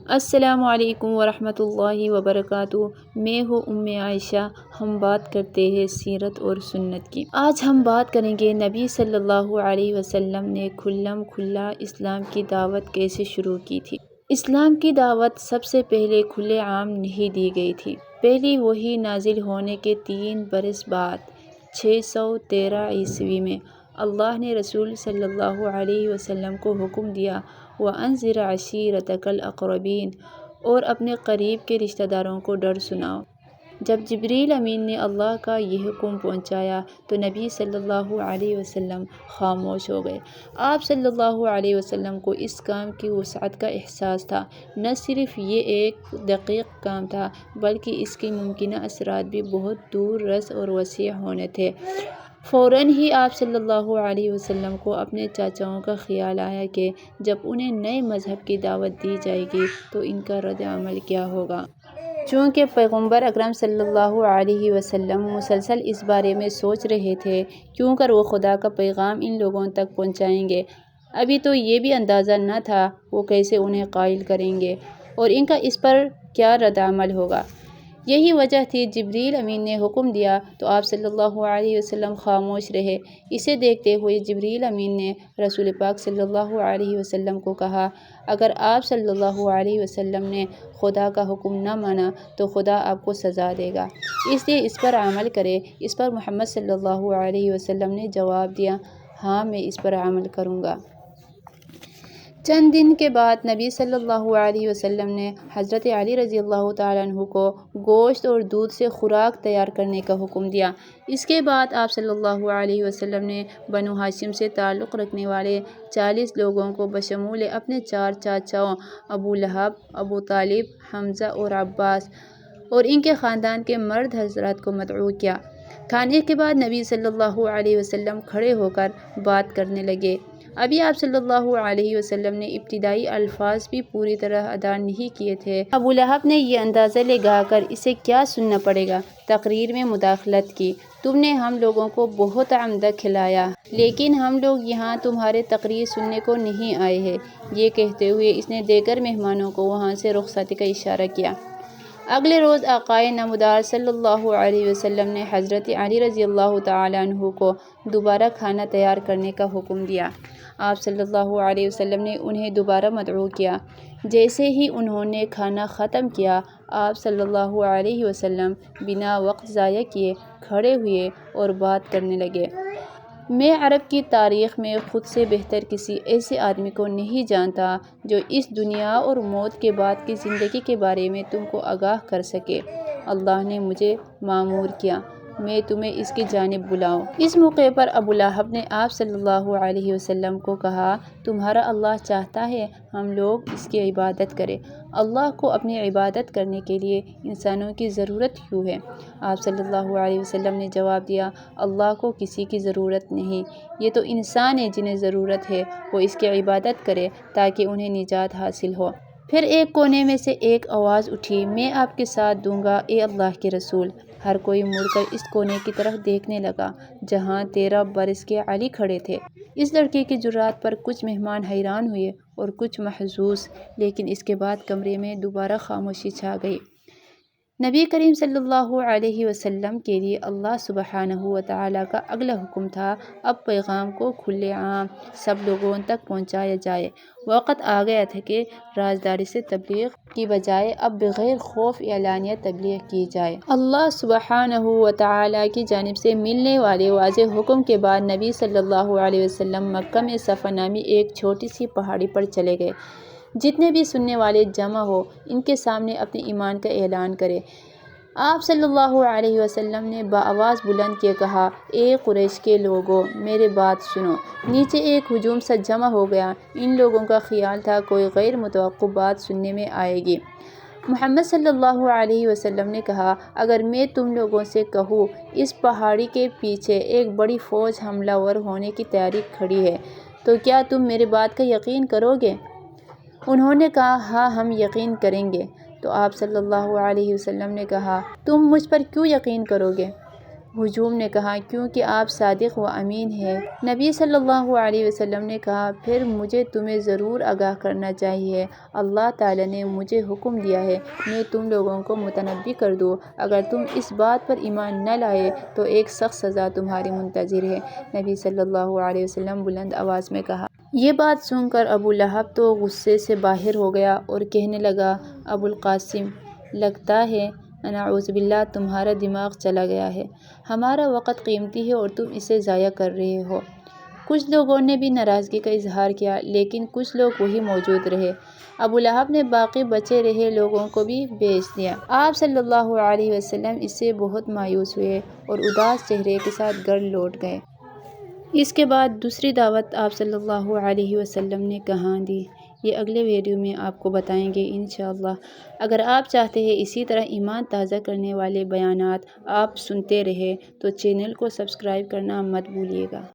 السلام علیکم ورحمۃ اللہ وبرکاتہ۔ میں ہوں عائشہ۔ ہم بات کرتے ہیں سیرت اور سنت کی۔ آج ہم بات کریں گے نبی صلی اللہ علیہ وسلم نے کھلم کھلا اسلام کی دعوت کیسے شروع کی تھی۔ اسلام کی دعوت سب سے پہلے کھلے عام نہیں دی گئی تھی۔ پہلی وحی نازل ہونے کے 3 برس بعد 613 عیسوی میں اللہ نے رسول صلی اللہ علیہ وسلم کو حکم دیا وَأَنذِرْ عَشِيرَتَكَ الْأَقْرَبِينَ اور اپنے قریب کے رشتہ داروں کو ڈر سناؤ۔ جب جبریل امین نے اللہ کا یہ حکم پہنچایا تو نبی صلی اللہ علیہ وسلم خاموش ہو گئے۔ آپ صلی اللہ علیہ وسلم کو اس کام کی وسعت کا احساس تھا۔ نہ صرف یہ ایک دقیق کام تھا بلکہ اس کے ممکنہ اثرات بھی بہت دور رس اور وسیع ہونے تھے۔ فوراً ہی آپ صلی اللہ علیہ وسلم کو اپنے چاچاؤں کا خیال آیا کہ جب انہیں نئے مذہب کی دعوت دی جائے گی تو ان کا رد عمل کیا ہوگا۔ چونکہ پیغمبر اکرم صلی اللہ علیہ وسلم مسلسل اس بارے میں سوچ رہے تھے کیوں کر وہ خدا کا پیغام ان لوگوں تک پہنچائیں گے، ابھی تو یہ بھی اندازہ نہ تھا وہ کیسے انہیں قائل کریں گے اور ان کا اس پر کیا رد عمل ہوگا۔ یہی وجہ تھی جبریل امین نے حکم دیا تو آپ صلی اللہ علیہ وسلم خاموش رہے۔ اسے دیکھتے ہوئے جبریل امین نے رسول پاک صلی اللہ علیہ وسلم کو کہا، اگر آپ صلی اللہ علیہ وسلم نے خدا کا حکم نہ مانا تو خدا آپ کو سزا دے گا، اس لیے اس پر عمل کرے۔ اس پر محمد صلی اللہ علیہ وسلم نے جواب دیا، ہاں میں اس پر عمل کروں گا۔ چند دن کے بعد نبی صلی اللہ علیہ وسلم نے حضرت علی رضی اللہ تعالیٰ عنہ کو گوشت اور دودھ سے خوراک تیار کرنے کا حکم دیا۔ اس کے بعد آپ صلی اللہ علیہ وسلم نے بنو ہاشم سے تعلق رکھنے والے 40 لوگوں کو بشمول اپنے 4 چاچاؤں ابو لہب، ابو طالب، حمزہ اور عباس اور ان کے خاندان کے مرد حضرات کو مدعو کیا۔ کھانے کے بعد نبی صلی اللہ علیہ وسلم کھڑے ہو کر بات کرنے لگے۔ ابھی آپ صلی اللہ علیہ وسلم نے ابتدائی الفاظ بھی پوری طرح ادا نہیں کیے تھے۔ ابو لہب نے یہ اندازہ لگا کر اسے کیا سننا پڑے گا تقریر میں مداخلت کی، تم نے ہم لوگوں کو بہت عمدہ کھلایا لیکن ہم لوگ یہاں تمہارے تقریر سننے کو نہیں آئے ہیں۔ یہ کہتے ہوئے اس نے دیگر مہمانوں کو وہاں سے رخصتی کا اشارہ کیا۔ اگلے روز آقائے نامدار صلی اللہ علیہ وسلم نے حضرت علی رضی اللہ تعالیٰ عنہ کو دوبارہ کھانا تیار کرنے کا حکم دیا۔ آپ صلی اللہ علیہ وسلم نے انہیں دوبارہ مدعو کیا۔ جیسے ہی انہوں نے کھانا ختم کیا آپ صلی اللہ علیہ وسلم بنا وقت ضائع کیے کھڑے ہوئے اور بات کرنے لگے، میں عرب کی تاریخ میں خود سے بہتر کسی ایسے آدمی کو نہیں جانتا جو اس دنیا اور موت کے بعد کی زندگی کے بارے میں تم کو آگاہ کر سکے۔ اللہ نے مجھے مامور کیا میں تمہیں اس کی جانب بلاؤں۔ اس موقع پر ابو لہب نے آپ صلی اللہ علیہ وسلم کو کہا، تمہارا اللہ چاہتا ہے ہم لوگ اس کی عبادت کریں، اللہ کو اپنی عبادت کرنے کے لیے انسانوں کی ضرورت کیوں ہے؟ آپ صلی اللہ علیہ وسلم نے جواب دیا، اللہ کو کسی کی ضرورت نہیں، یہ تو انسان ہیں جنہیں ضرورت ہے وہ اس کی عبادت کرے تاکہ انہیں نجات حاصل ہو۔ پھر ایک کونے میں سے ایک آواز اٹھی، میں آپ کے ساتھ دوں گا اے اللہ کے رسول۔ ہر کوئی مڑ کر اس کونے کی طرف دیکھنے لگا جہاں 13 برس کے علی کھڑے تھے۔ اس لڑکے کی جرأت پر کچھ مہمان حیران ہوئے اور کچھ محظوظ، لیکن اس کے بعد کمرے میں دوبارہ خاموشی چھا گئی۔ نبی کریم صلی اللہ علیہ وسلم کے لیے اللہ سبحانہ وتعالیٰ کا اگلا حکم تھا اب پیغام کو کھلے عام سب لوگوں تک پہنچایا جائے۔ وقت آ گیا تھا کہ رازداری سے تبلیغ کی بجائے اب بغیر خوف اعلانیہ تبلیغ کی جائے۔ اللہ سبحانہ وتعالیٰ کی جانب سے ملنے والے واضح حکم کے بعد نبی صلی اللہ علیہ وسلم مکہ میں صفا نامی ایک چھوٹی سی پہاڑی پر چلے گئے۔ جتنے بھی سننے والے جمع ہو ان کے سامنے اپنے ایمان کا اعلان کرے۔ آپ صلی اللہ علیہ وسلم نے بآواز بلند کے کہا، اے قریش کے لوگو میری بات سنو۔ نیچے ایک ہجوم سا جمع ہو گیا۔ ان لوگوں کا خیال تھا کوئی غیر متوقع بات سننے میں آئے گی۔ محمد صلی اللہ علیہ وسلم نے کہا، اگر میں تم لوگوں سے کہوں اس پہاڑی کے پیچھے ایک بڑی فوج حملہ ور ہونے کی تیاری کھڑی ہے تو کیا تم میری بات کا یقین کرو گے؟ انہوں نے کہا، ہاں ہم یقین کریں گے۔ تو آپ صلی اللہ علیہ وسلم نے کہا، تم مجھ پر کیوں یقین کرو گے؟ ہجوم نے کہا کیونکہ آپ صادق و امین ہیں۔ نبی صلی اللہ علیہ وسلم نے کہا پھر مجھے تمہیں ضرور آگاہ کرنا چاہیے، اللہ تعالیٰ نے مجھے حکم دیا ہے میں تم لوگوں کو متنبی کر دوں، اگر تم اس بات پر ایمان نہ لائے تو ایک سخت سزا تمہاری منتظر ہے۔ نبی صلی اللہ علیہ وسلم بلند آواز میں کہا۔ یہ بات سن کر ابو لہب تو غصے سے باہر ہو گیا اور کہنے لگا ابو القاسم لگتا ہے نعوذ باللہ تمہارا دماغ چلا گیا ہے، ہمارا وقت قیمتی ہے اور تم اسے ضائع کر رہے ہو۔ کچھ لوگوں نے بھی ناراضگی کا اظہار کیا لیکن کچھ لوگ وہیں موجود رہے۔ ابو لہب نے باقی بچے رہے لوگوں کو بھی بھیج دیا۔ آپ صلی اللہ علیہ وسلم اس سے بہت مایوس ہوئے اور اداس چہرے کے ساتھ گھر لوٹ گئے۔ اس کے بعد دوسری دعوت آپ صلی اللہ علیہ وسلم نے کہاں دی، یہ اگلے ویڈیو میں آپ کو بتائیں گے انشاءاللہ۔ اگر آپ چاہتے ہیں اسی طرح ایمان تازہ کرنے والے بیانات آپ سنتے رہیں تو چینل کو سبسکرائب کرنا مت بھولیے گا۔